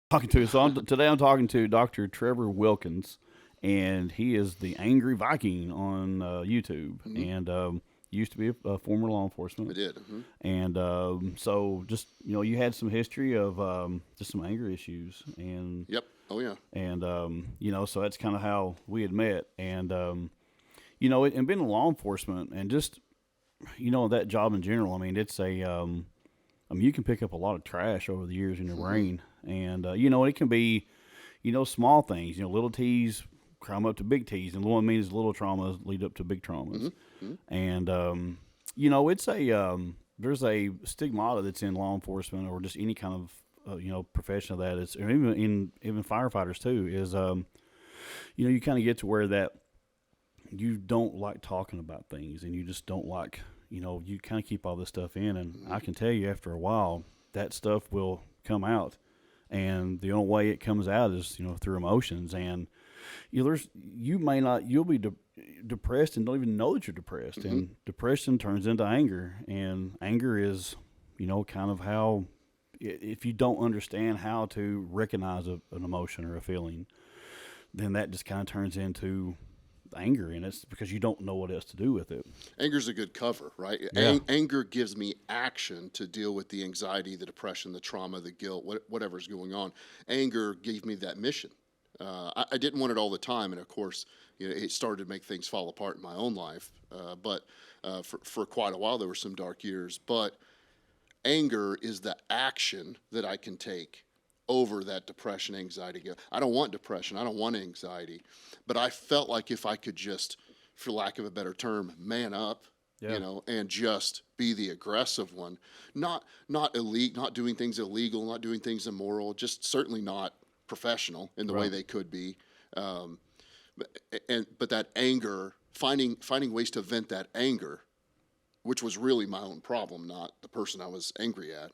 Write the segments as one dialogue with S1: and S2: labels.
S1: Talking to. Today I'm talking to Dr. Trevor Wilkins, and he is the Angry Viking on YouTube,
S2: Hmm.
S1: and used to be a former law
S2: I
S1: enforcement,
S2: did.
S1: and so just you had some history of just some anger issues,
S2: Yep. Oh yeah.
S1: and so that's kind of how we had met, and and being in law enforcement, and just that job in general. I mean, it's a you can pick up a lot of trash over the years in your
S2: Hmm.
S1: brain, and it can be small things, little T's climb up to big T's, and what it means little traumas lead up to big traumas,
S2: Hmm. Hmm.
S1: and it's a there's a stigmata that's in law enforcement or just any kind of profession of that. It's or even firefighters too. Is you kind of get to where that you don't like talking about things, and you just don't like you kind of keep all this stuff in, and
S2: Hmm.
S1: I can tell you after a while that stuff will come out, and the only way it comes out is through emotions, and you may not you'll be depressed and don't even know that you're depressed,
S2: Hmm.
S1: and depression turns into anger, and anger is kind of how if you don't understand how to recognize an emotion or a feeling, then that just kind of turns into anger, and it's because you don't know what else to do with it.
S2: Anger's a good cover, right?
S1: Yeah.
S2: Anger gives me action to deal with the anxiety, the depression, the trauma, the guilt, whatever's going on. Anger gave me that mission. I didn't want it all the time, and of course, it started to make things fall apart in my own life. But for quite a while, there were some dark years. But anger is the action that I can take over that depression, anxiety. I don't want depression. I don't want anxiety. But I felt like if I could just, for lack of a better term, man up,
S1: Yeah.
S2: and just be the aggressive one, not illegal, not doing things illegal, not doing things immoral, just certainly not professional in the way
S1: Right.
S2: they could be. Um, but that anger, finding ways to vent that anger, which was really my own problem, not the person I was angry at.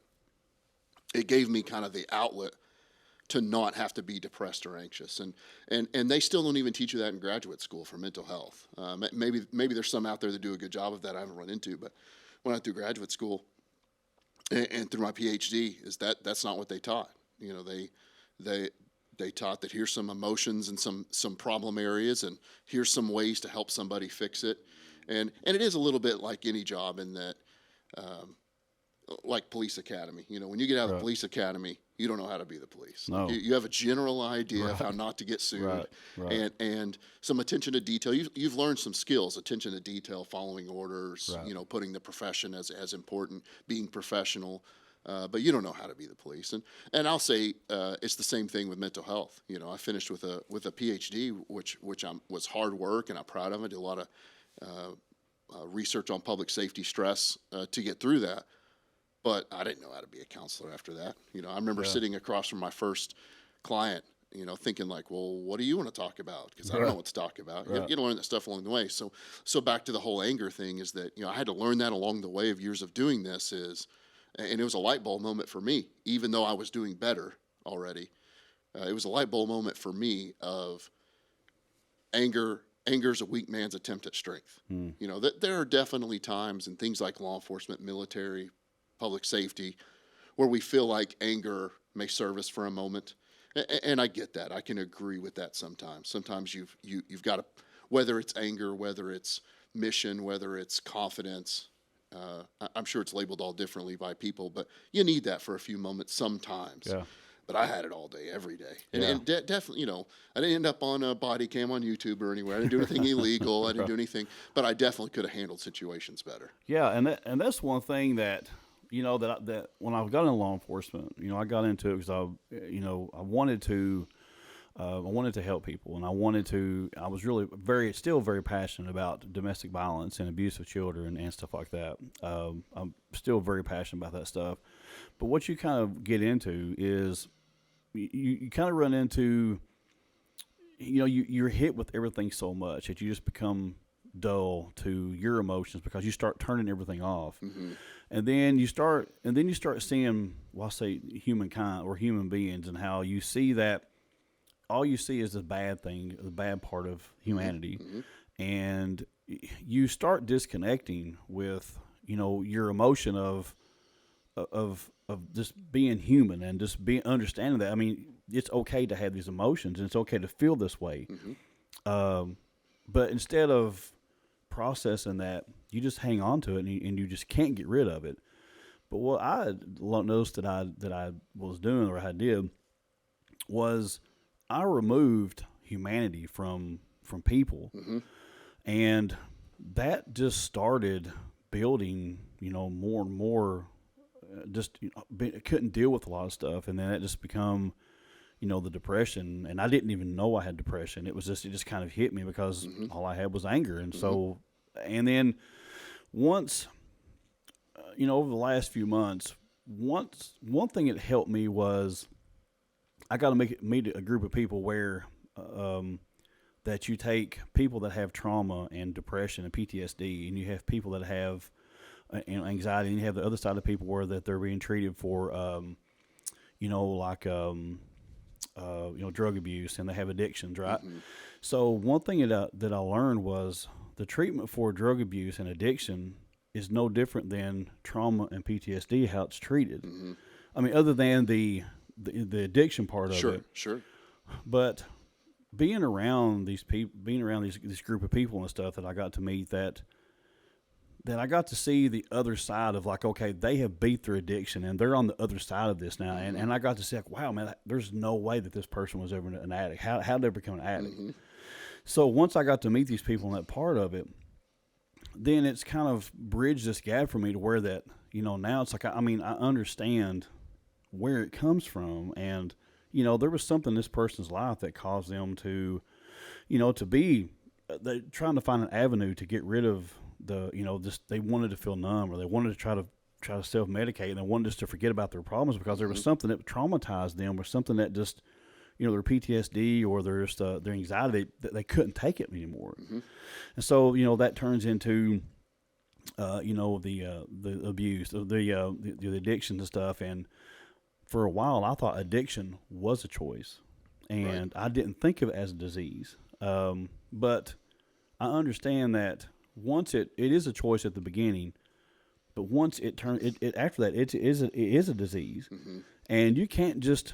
S2: It gave me kind of the outlet to not have to be depressed or anxious, and they still don't even teach you that in graduate school for mental health. Maybe there's some out there that do a good job of that I haven't run into, but when I went through graduate school and through my PhD, is that's not what they taught. They they taught that here's some emotions and some problem areas, and here's some ways to help somebody fix it, and it is a little bit like any job in that, um, like police academy. When you get out of the
S1: Right.
S2: police academy, you don't know how to be the police. Like you,
S1: No.
S2: you have a general idea of how
S1: Right.
S2: not to get sued,
S1: Right. Right.
S2: and some attention to detail. You've learned some skills: attention to detail, following orders.
S1: Right.
S2: Putting the profession as important, being professional. But you don't know how to be the police, and I'll say it's the same thing with mental health. I finished with a PhD, which was hard work, and I'm proud of it. Did a lot of research on public safety stress to get through that, but I didn't know how to be a counselor after that. I remember
S1: Yeah.
S2: sitting across from my first client, thinking like, well, what do you want to talk about? Because I don't know
S1: Right.
S2: what to talk about. You
S1: Right.
S2: got to learn that stuff along the way. So back to the whole anger thing is that, I had to learn that along the way of years of doing this and it was a light bulb moment for me, even though I was doing better already. It was a light bulb moment for me of anger is a weak man's attempt at strength.
S1: Hmm.
S2: That there are definitely times in things like law enforcement, military, public safety, where we feel like anger may serve us for a moment, and I get that. I can agree with that sometimes. Sometimes you've got to, whether it's anger, whether it's mission, whether it's confidence. I'm sure it's labeled all differently by people, but you need that for a few moments sometimes.
S1: Yeah.
S2: But I had it all day, every day, and,
S1: Yeah.
S2: and definitely, I didn't end up on a body cam on YouTube or anywhere. I didn't do anything illegal. I didn't do anything, but I definitely could have handled situations better.
S1: Yeah. And that's one thing that that when I got in law enforcement, I got into it because I wanted to. I wanted to help people, and I was really still very passionate about domestic violence and abuse of children and stuff like that. I'm still very passionate about that stuff. But what you kind of get into is you kind of run into, you're hit with everything so much that you just become dull to your emotions because you start turning everything off.
S2: Hmm.
S1: And then you start seeing, well, I say humankind or human beings, and how you see that all you see is the bad thing, the bad part of
S2: Hmm.
S1: humanity,
S2: Hmm.
S1: and you start disconnecting with your emotion of of just being human and just being understanding that. I mean, it's okay to have these emotions and it's okay to feel this way. But instead of processing that, you just hang on to it and you just can't get rid of it. But what I noticed that I was doing or I did was I removed humanity from people, and that just started building, more and more. Just couldn't deal with a lot of stuff, and then it just become, the depression. And I didn't even know I had depression. It just kind of hit me because all I had was anger, and so, and then once, over the last few months, one thing that helped me was I got to meet a group of people where that you take people that have trauma and depression and PTSD, and you have people that have anxiety, and you have the other side of people where that they're being treated for, drug abuse, and they have addictions, right? So one thing that I learned was the treatment for drug abuse and addiction is no different than trauma and PTSD, how it's treated. I mean, other than the addiction part of it.
S2: Sure.
S1: But being around these people, this group of people and stuff that I got to meet, that I got to see the other side of, like, okay, they have beat their addiction and they're on the other side of this now. And I got to see, like, wow, man, there's no way that this person was ever an addict. How did they become an addict? So once I got to meet these people in that part of it, then it's kind of bridged this gap for me to where that, now it's like, I understand where it comes from. And, there was something in this person's life that caused them to, to be, they're trying to find an avenue to get rid of the, just, they wanted to feel numb, or they wanted to try to self-medicate, and they wanted just to forget about their problems because there was something that traumatized them, or something that just, their PTSD or their anxiety, they couldn't take it anymore. And so, that turns into, the abuse, the addiction and stuff. And for a while, I thought addiction was a choice, and I didn't think of it as a disease. But I understand that once it is a choice at the beginning, but once it turns, after that, it is a disease, and you can't just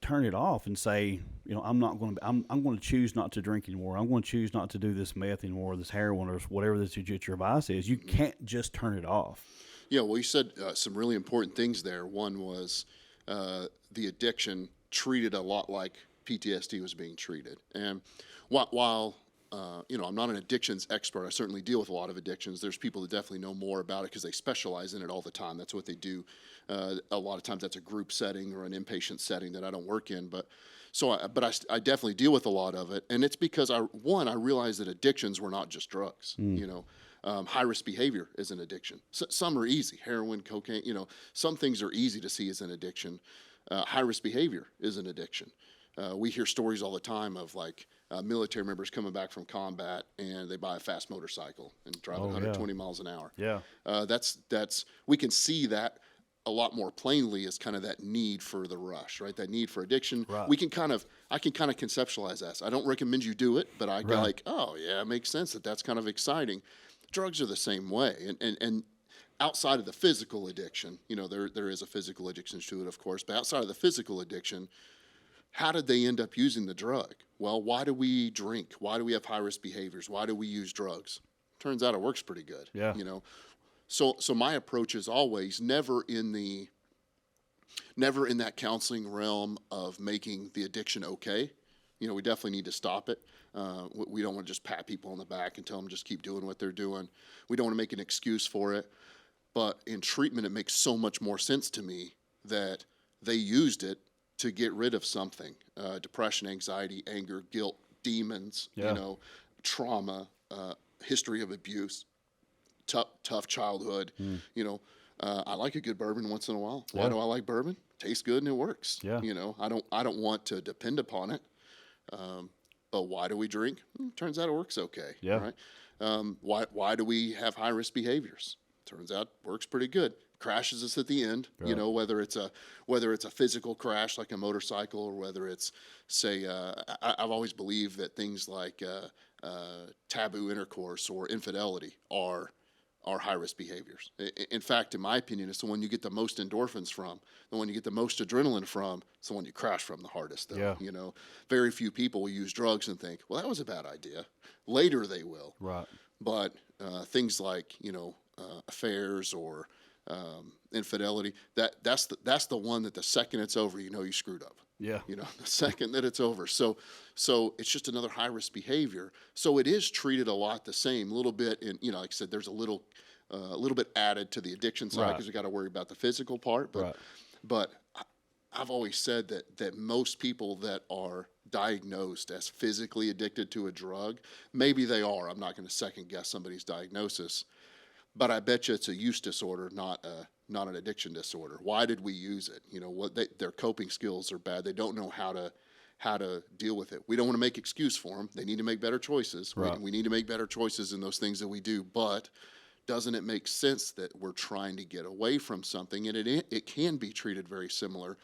S1: turn it off and say, I'm going to choose not to drink anymore. I'm going to choose not to do this meth anymore, or this heroin, or whatever this your vice is. You can't just turn it off.
S2: Yeah, well, you said some really important things there. One was the addiction treated a lot like PTSD was being treated. And while I'm not an addictions expert, I certainly deal with a lot of addictions. There's people that definitely know more about it because they specialize in it all the time. That's what they do. A lot of times that's a group setting or an inpatient setting that I don't work in. But I definitely deal with a lot of it. And it's because I realized that addictions were not just drugs. High risk behavior is an addiction. Some are easy, heroin, cocaine. Some things are easy to see as an addiction. High risk behavior is an addiction. We hear stories all the time of military members coming back from combat and they buy a fast motorcycle and drive 120 miles an hour.
S1: Yeah.
S2: That's we can see that a lot more plainly as kind of that need for the rush, right? That need for addiction.
S1: Right.
S2: I can kind of conceptualize that. So I don't recommend you do it, but I go oh yeah, it makes sense that's kind of exciting. Drugs are the same way. And outside of the physical addiction, there is a physical addiction to it, of course, but outside of the physical addiction, how did they end up using the drug? Well, why do we drink? Why do we have high-risk behaviors? Why do we use drugs? Turns out it works pretty good.
S1: Yeah.
S2: So my approach is always never in that counseling realm of making the addiction okay. We definitely need to stop it. We don't want to just pat people on the back and tell them just keep doing what they're doing. We don't want to make an excuse for it. But in treatment, it makes so much more sense to me that they used it to get rid of something, depression, anxiety, anger, guilt, demons, trauma, history of abuse, tough childhood. I like a good bourbon once in a while. Why do I like bourbon? Tastes good and it works.
S1: Yeah.
S2: I don't want to depend upon it. But why do we drink? Turns out it works okay.
S1: Yeah.
S2: Right. Why do we have high risk behaviors? Turns out it works pretty good. Crashes us at the end,
S1: right.
S2: Whether it's a physical crash like a motorcycle, or whether it's, say, I've always believed that things like taboo intercourse or infidelity are are high-risk behaviors. In fact, in my opinion, it's the one you get the most endorphins from, the one you get the most adrenaline from. It's the one you crash from the hardest, though.
S1: Yeah.
S2: You know, very few people will use drugs and think, well, that was a bad idea. Later they will.
S1: Right.
S2: But things like, affairs or infidelity, that's the one that the second it's over, you screwed up.
S1: Yeah.
S2: The second that it's over. So it's just another high risk behavior. So it is treated a lot the same, a little bit in, like I said, there's a little bit added to the addiction side
S1: Right.
S2: because we got to worry about the physical part. But,
S1: Right.
S2: but I've always said that most people that are diagnosed as physically addicted to a drug, maybe they are. I'm not going to second guess somebody's diagnosis, but I bet you it's a use disorder, not an addiction disorder. Why did we use it? Their coping skills are bad. They don't know how to deal with it. We don't want to make excuse for them. They need to make better choices.
S1: Right.
S2: We need to make better choices in those things that we do. But doesn't it make sense that we're trying to get away from something, and it can be treated very similar?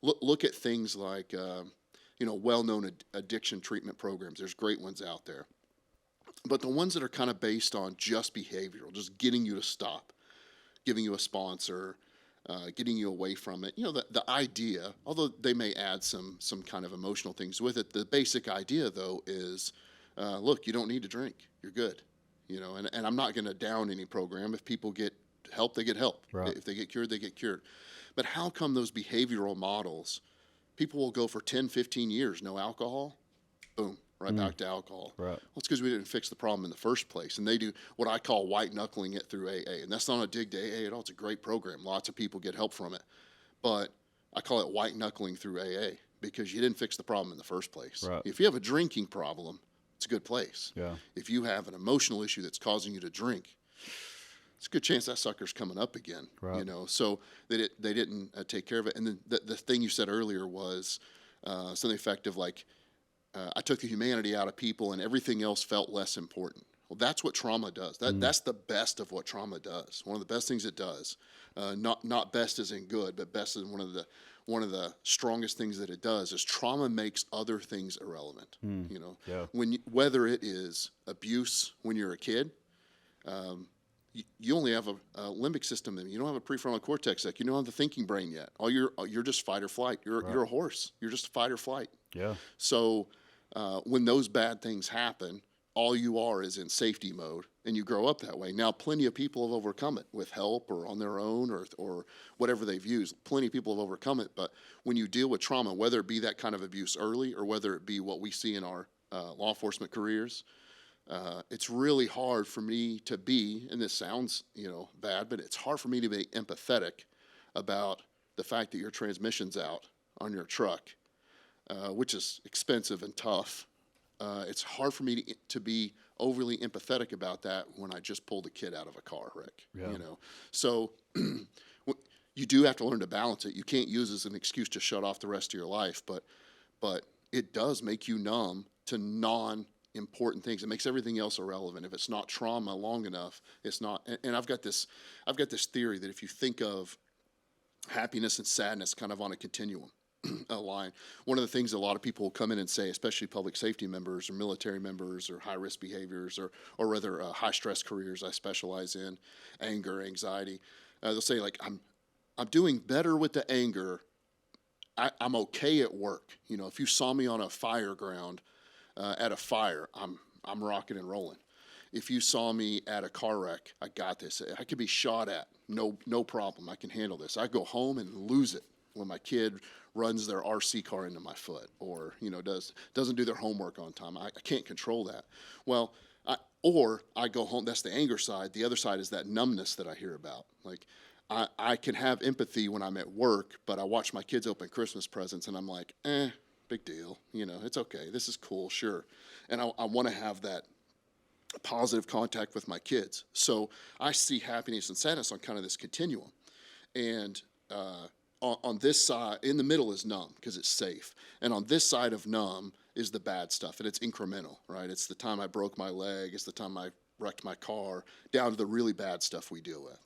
S2: Look at things like well-known addiction treatment programs. There's great ones out there. But the ones that are kind of based on just behavioral, just getting you to stop, giving you a sponsor, getting you away from it. The idea, although they may add some kind of emotional things with it, the basic idea, though, is, look, you don't need to drink. You're good. And I'm not going to down any program. If people get help, they get help.
S1: Right.
S2: If they get cured, they get cured. But how come those behavioral models, people will go for 10, 15 years, no alcohol, boom, right back to alcohol.
S1: Right.
S2: Well, it's because we didn't fix the problem in the first place. And they do what I call white knuckling it through AA. And that's not a dig to AA at all. It's a great program. Lots of people get help from it. But I call it white knuckling through AA because you didn't fix the problem in the first place.
S1: Right.
S2: If you have a drinking problem, it's a good place.
S1: Yeah.
S2: If you have an emotional issue that's causing you to drink, it's a good chance that sucker's coming up again.
S1: Right.
S2: So they didn't take care of it. And then the thing you said earlier was something effective like, I took the humanity out of people and everything else felt less important. Well, that's what trauma does. That's the best of what trauma does. One of the best things it does. Not best as in good, but best as one of the strongest things that it does is trauma makes other things irrelevant.
S1: Yeah.
S2: Whether it is abuse when you're a kid, you only have a limbic system, and you don't have a prefrontal cortex. You don't have the thinking brain yet. You're just fight or flight. You're a horse. You're just fight or flight.
S1: Yeah.
S2: So when those bad things happen, all you are is in safety mode, and you grow up that way. Now, plenty of people have overcome it with help or on their own or whatever they've used. Plenty of people have overcome it. But when you deal with trauma, whether it be that kind of abuse early or whether it be what we see in our law enforcement careers, it's really hard for me to be, and this sounds bad, but it's hard for me to be empathetic about the fact that your transmission's out on your truck, which is expensive and tough. It's hard for me to be overly empathetic about that when I just pulled a kid out of a car wreck.
S1: Yeah.
S2: So you do have to learn to balance it. You can't use it as an excuse to shut off the rest of your life, but it does make you numb to non-important things. It makes everything else irrelevant. If it's not trauma long enough, it's not. And I've got this theory that if you think of happiness and sadness kind of on a continuum, a line. One of the things a lot of people will come in and say, especially public safety members or military members or high-risk behaviors or rather high-stress careers I specialize in, anger, anxiety, they'll say, like, I'm doing better with the anger. I'm okay at work. If you saw me on a fire ground at a fire, I'm rocking and rolling. If you saw me at a car wreck, I got this. I could be shot at. No problem. I can handle this. I go home and lose it when my kid runs their RC car into my foot or, doesn't do their homework on time. I can't control that. Well, I go home. That's the anger side. The other side is that numbness that I hear about. Like, I can have empathy when I'm at work, but I watch my kids open Christmas presents and I'm like, big deal. It's okay. This is cool, sure. And I want to have that positive contact with my kids. So I see happiness and sadness on kind of this continuum. And on this side, in the middle is numb because it's safe. And on this side of numb is the bad stuff, and it's incremental, right? It's the time I broke my leg, it's the time I wrecked my car, down to the really bad stuff we deal with.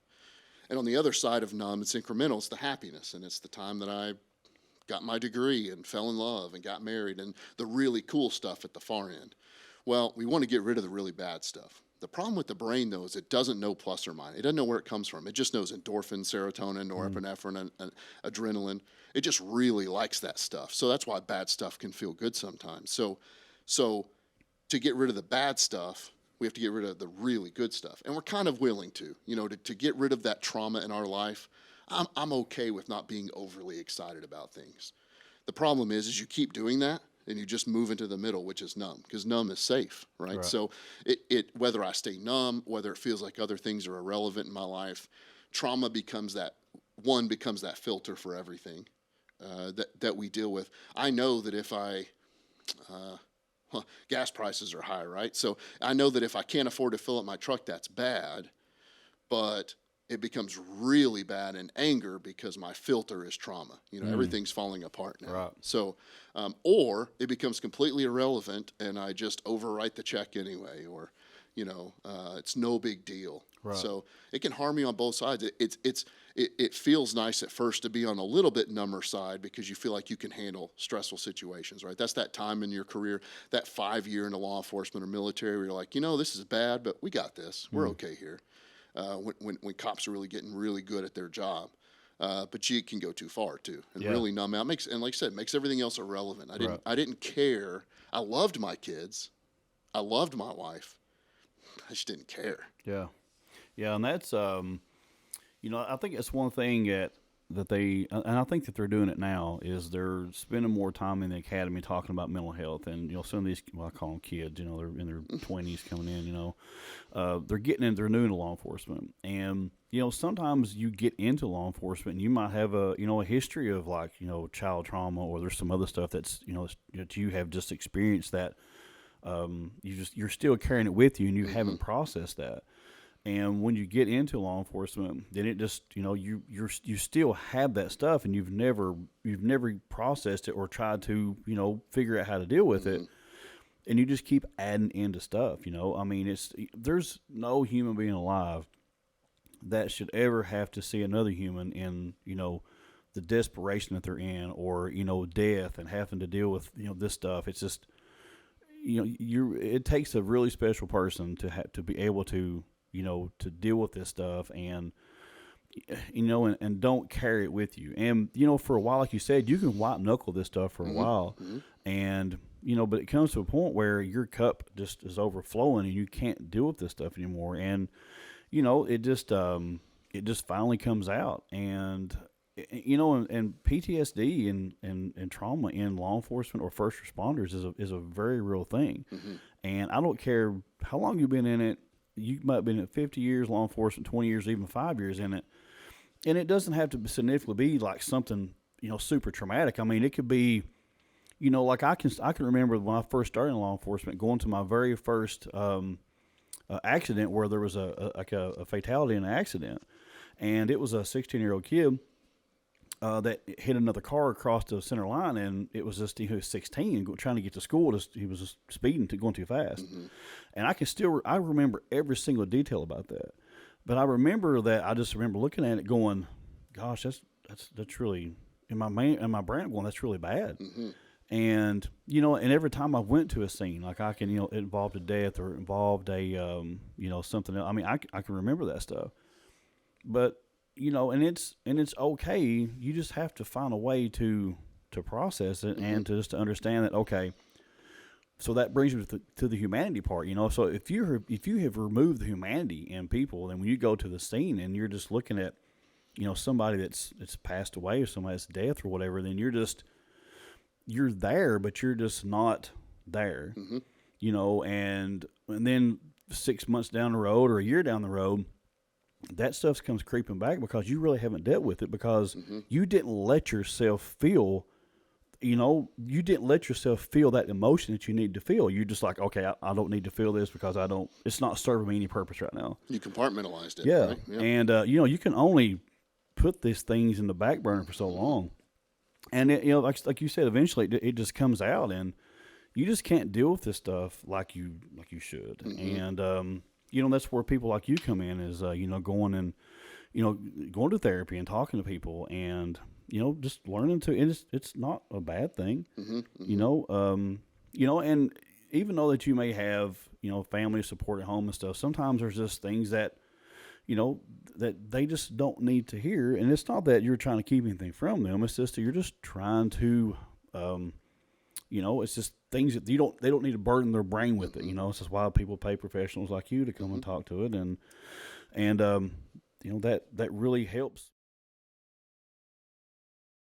S2: And on the other side of numb, it's incremental, it's the happiness, and it's the time that I got my degree and fell in love and got married and the really cool stuff at the far end. Well, we want to get rid of the really bad stuff. The problem with the brain, though, is it doesn't know plus or minus. It doesn't know where it comes from. It just knows endorphin, serotonin, norepinephrine, and adrenaline. It just really likes that stuff. So that's why bad stuff can feel good sometimes. So to get rid of the bad stuff, we have to get rid of the really good stuff. And we're kind of willing to, to get rid of that trauma in our life. I'm okay with not being overly excited about things. The problem is you keep doing that, and you just move into the middle, which is numb, because numb is safe, right? So whether I stay numb, whether it feels like other things are irrelevant in my life, trauma becomes that filter for everything that we deal with. I know that if gas prices are high, right? So I know that if I can't afford to fill up my truck, that's bad, but it becomes really bad in anger because my filter is trauma. Everything's falling apart now.
S1: Right.
S2: So, or it becomes completely irrelevant and I just overwrite the check anyway, or, it's no big deal.
S1: Right.
S2: So it can harm you on both sides. It feels nice at first to be on a little bit number side because you feel like you can handle stressful situations, right? That's that time in your career, that 5 year into law enforcement or military where you're like, this is bad, but we got this. We're okay here. When cops are really getting really good at their job. But you can go too far too and really numb out. And like I said, makes everything else irrelevant. I didn't care. I loved my kids. I loved my wife. I just didn't care.
S1: Yeah. Yeah. And that's, I think it's one thing that they, and I think that they're doing it now, is they're spending more time in the academy talking about mental health. And, some of these, I call them kids, they're in their 20s coming in, they're getting in, they're new to law enforcement. And, sometimes you get into law enforcement and you might have a history of child trauma, or there's some other stuff that's, that you have just experienced that, you're still carrying it with you and you haven't processed that. And when you get into law enforcement, then it just, you still have that stuff and you've never processed it or tried to, figure out how to deal with it. And you just keep adding into stuff, there's no human being alive that should ever have to see another human in, the desperation that they're in, or, death and having to deal with, this stuff. It's just, it takes a really special person to be able to, to deal with this stuff and, and don't carry it with you. And, for a while, like you said, you can white knuckle this stuff for a while and, but it comes to a point where your cup just is overflowing and you can't deal with this stuff anymore. And, it just finally comes out. And, and PTSD and trauma in law enforcement or first responders is a very real thing. And I don't care how long you've been in it. You might have been in 50 years, law enforcement, 20 years, even 5 years in it. And it doesn't have to significantly be like something, super traumatic. I mean, it could be, like I can remember when I first started in law enforcement, going to my very first accident where there was a fatality in an accident. And it was a 16-year-old kid that hit another car across the center line, and it was just, he was 16 trying to get to school. He was just speeding, going too fast. And I remember every single detail about that. But I remember that, I just remember looking at it going, gosh, that's really, in my brain going, that's really bad. And, and every time I went to a scene, like I can, it involved a death or involved a, something else. I mean, I can remember that stuff. But, and it's okay. You just have to find a way to process it and to understand that, okay, so that brings me to the humanity part, So if you have removed the humanity in people, then when you go to the scene and you're just looking at, somebody that's passed away or somebody's death or whatever, then you're there, but you're just not there, and then 6 months down the road or a year down the road, that stuff comes creeping back because you really haven't dealt with it, because you didn't let yourself feel, you didn't let yourself feel that emotion that you need to feel. You're just like, okay, I don't need to feel this because it's not serving me any purpose right now.
S2: You compartmentalized it.
S1: Yeah.
S2: Right? Yeah.
S1: And, you can only put these things in the back burner for so long. And, like you said, eventually it just comes out and you just can't deal with this stuff like you should. And, that's where people like you come in is, going to therapy and talking to people and, just learning to, it's not a bad thing, and even though that you may have, family support at home and stuff, sometimes there's just things that, that they just don't need to hear. And it's not that you're trying to keep anything from them. It's just that you're just trying to, it's just things that they don't need to burden their brain with it. This is why people pay professionals like you to come and talk to it. And that really helps.